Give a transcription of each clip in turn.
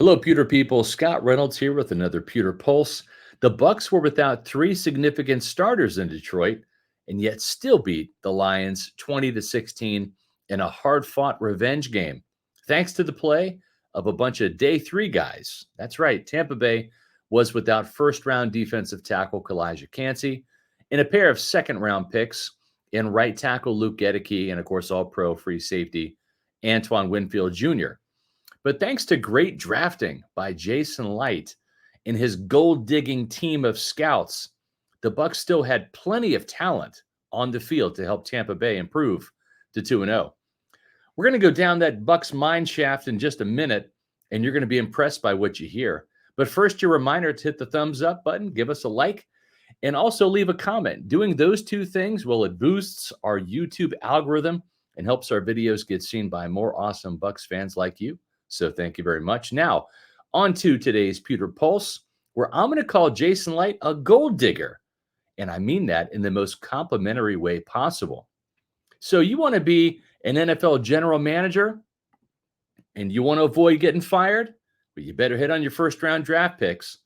Hello, Pewter people. Scott Reynolds here with another Pewter Pulse. The Bucs were without three significant starters in Detroit, and yet still beat the Lions 20-16 in a hard-fought revenge game, thanks to the play of a bunch of day three guys. That's right, Tampa Bay was without first-round defensive tackle Kalijah Kancey and a pair of second-round picks in right tackle Luke Gedeke and, of course, all-pro free safety Antoine Winfield Jr. But thanks to great drafting by Jason Licht and his gold-digging team of scouts, the Bucs still had plenty of talent on the field to help Tampa Bay improve to 2-0. We're going to go down that Bucs mine shaft in just a minute, and you're going to be impressed by what you hear. But first, your reminder to hit the thumbs up button, give us a like, and also leave a comment. Doing those two things, well, it boosts our YouTube algorithm and helps our videos get seen by more awesome Bucs fans like you. So thank you very much. Now, on to today's Pewter Pulse, where I'm going to call Jason Licht a gold digger. And I mean that in the most complimentary way possible. So you want to be an NFL general manager and you want to avoid getting fired? Well, you better hit on your first-round draft picks.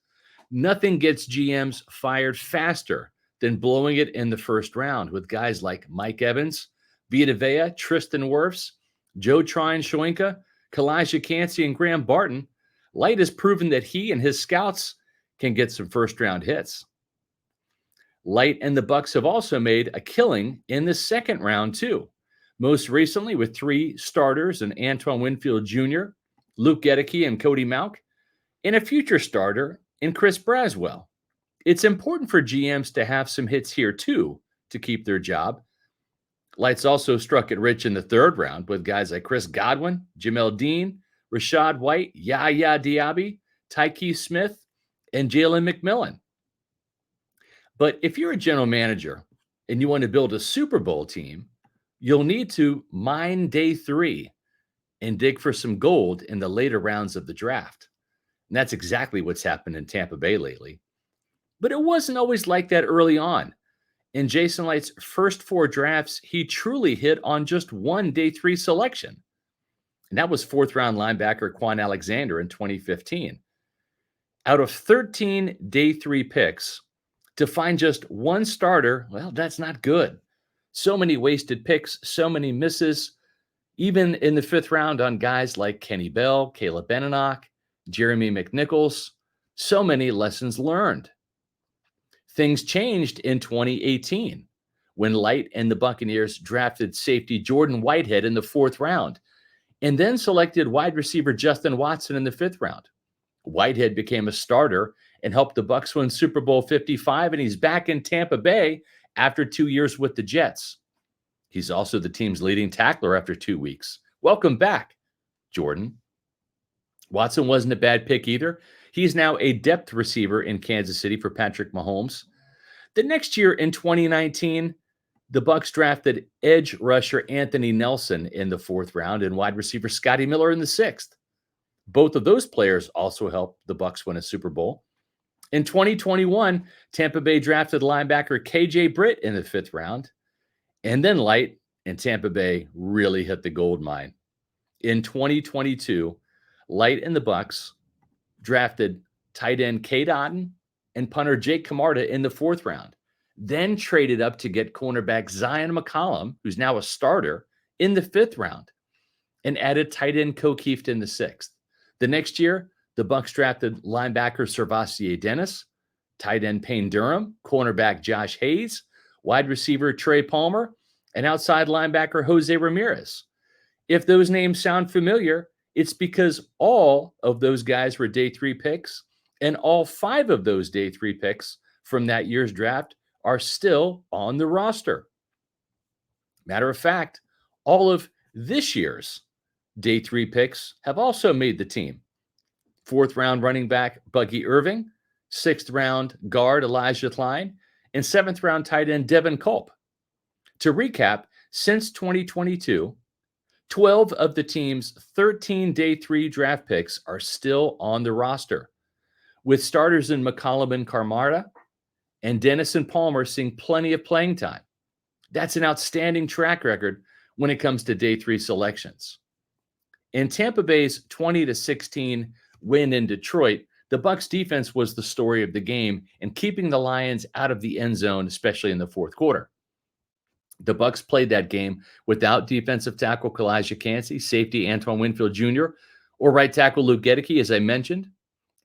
Nothing gets GMs fired faster than blowing it in the first round with guys like Mike Evans, Vita Vea, Tristan Wirfs, Joe Tryon-Shoyinka, Kalijah Kancey, and Graham Barton. Licht has proven that he and his scouts can get some first-round hits. Licht and the Bucs have also made a killing in the second round, too. Most recently with three starters in Antoine Winfield Jr., Luke Gedeke, and Cody Mauch, and a future starter in Chris Braswell. It's important for GMs to have some hits here, too, to keep their job. Licht's also struck it rich in the third round with guys like Chris Godwin, Jamel Dean, Rashad White, Yaya Diaby, Tyke Smith, and Jalen McMillan. But if you're a general manager and you want to build a Super Bowl team, you'll need to mine day three and dig for some gold in the later rounds of the draft. And that's exactly what's happened in Tampa Bay lately. But it wasn't always like that early on. In Jason Licht's first four drafts, he truly hit on just one day three selection. And that was fourth-round linebacker Quan Alexander in 2015. Out of 13 day three picks, to find just one starter, well, that's not good. So many wasted picks, so many misses, even in the fifth round on guys like Kenny Bell, Caleb Benenoch, Jeremy McNichols. So many lessons learned. Things changed in 2018 when Licht and the Buccaneers drafted safety Jordan Whitehead in the fourth round and then selected wide receiver Justin Watson in the fifth round. Whitehead became a starter and helped the Bucs win Super Bowl 55, and he's back in Tampa Bay after 2 years with the Jets. He's also the team's leading tackler after 2 weeks. Welcome back, Jordan. Watson wasn't a bad pick either. He's now a depth receiver in Kansas City for Patrick Mahomes. The next year in 2019, the Bucs drafted edge rusher Anthony Nelson in the fourth round and wide receiver Scotty Miller in the sixth. Both of those players also helped the Bucs win a Super Bowl. In 2021, Tampa Bay drafted linebacker KJ Britt in the fifth round. And then Licht and Tampa Bay really hit the gold mine. In 2022, Licht and the Bucs drafted tight end Cade Otton and punter Jake Camarda in the fourth round, then traded up to get cornerback Zion McCollum, who's now a starter, in the fifth round, and added tight end Ko Kieft in the sixth. The next year, the Bucs drafted linebacker Servassier Dennis, tight end Payne Durham, cornerback Josh Hayes, wide receiver Trey Palmer, and outside linebacker Jose Ramirez. If those names sound familiar, it's because all of those guys were day three picks, and all five of those day three picks from that year's draft are still on the roster. Matter of fact, all of this year's day three picks have also made the team. Fourth round running back Buggy Irving, sixth round guard Elijah Klein, and seventh round tight end Devin Culp. To recap, since 2022, 12 of the team's 13 day three draft picks are still on the roster, with starters in McCollum and Camarda and Dennis and Palmer seeing plenty of playing time. That's an outstanding track record when it comes to day three selections. In Tampa Bay's 20-16 win in Detroit, the Bucs defense was the story of the game and keeping the Lions out of the end zone, especially in the fourth quarter. The Bucs played that game without defensive tackle Kalijah Kancey, safety Antoine Winfield Jr., or right tackle Luke Gedeke, as I mentioned.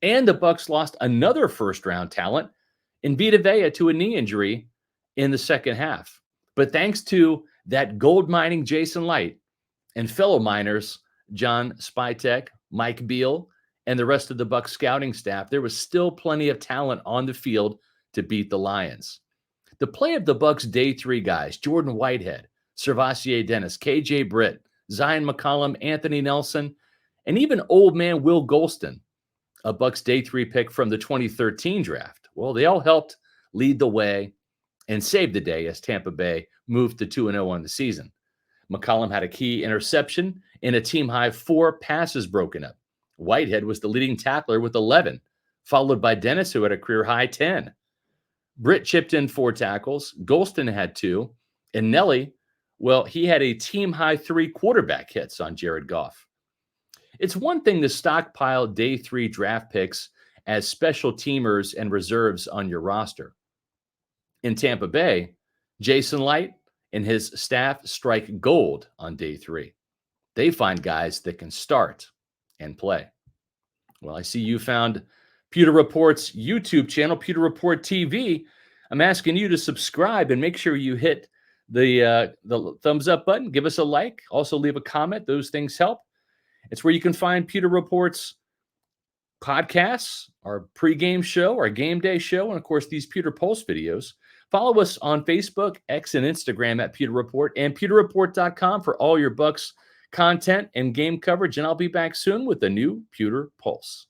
And the Bucs lost another first-round talent in Vita Vea to a knee injury in the second half. But thanks to that gold mining Jason Licht and fellow miners John Spytek, Mike Beal, and the rest of the Bucs scouting staff, there was still plenty of talent on the field to beat the Lions. The play of the Bucs' day three guys, Jordan Whitehead, Servassier Dennis, KJ Britt, Zion McCollum, Anthony Nelson, and even old man Will Golston, a Bucs day three pick from the 2013 draft. Well, they all helped lead the way and save the day as Tampa Bay moved to 2-0 on the season. McCollum had a key interception and a team-high 4 passes broken up. Whitehead was the leading tackler with 11, followed by Dennis, who had a career-high 10. Britt chipped in 4 tackles. Golston had 2. And Nelly, well, he had a team-high 3 quarterback hits on Jared Goff. It's one thing to stockpile day 3 draft picks as special teamers and reserves on your roster. In Tampa Bay, Jason Licht and his staff strike gold on day 3. They find guys that can start and play. Well, I see you found Pewter Report's YouTube channel, Pewter Report TV. I'm asking you to subscribe and make sure you hit the thumbs up button. Give us a like. Also leave a comment. Those things help. It's where you can find Pewter Report's podcasts, our pregame show, our game day show, and of course, these Pewter Pulse videos. Follow us on Facebook, X, and Instagram at Pewter Report and pewterreport.com for all your Bucs content and game coverage. And I'll be back soon with a new Pewter Pulse.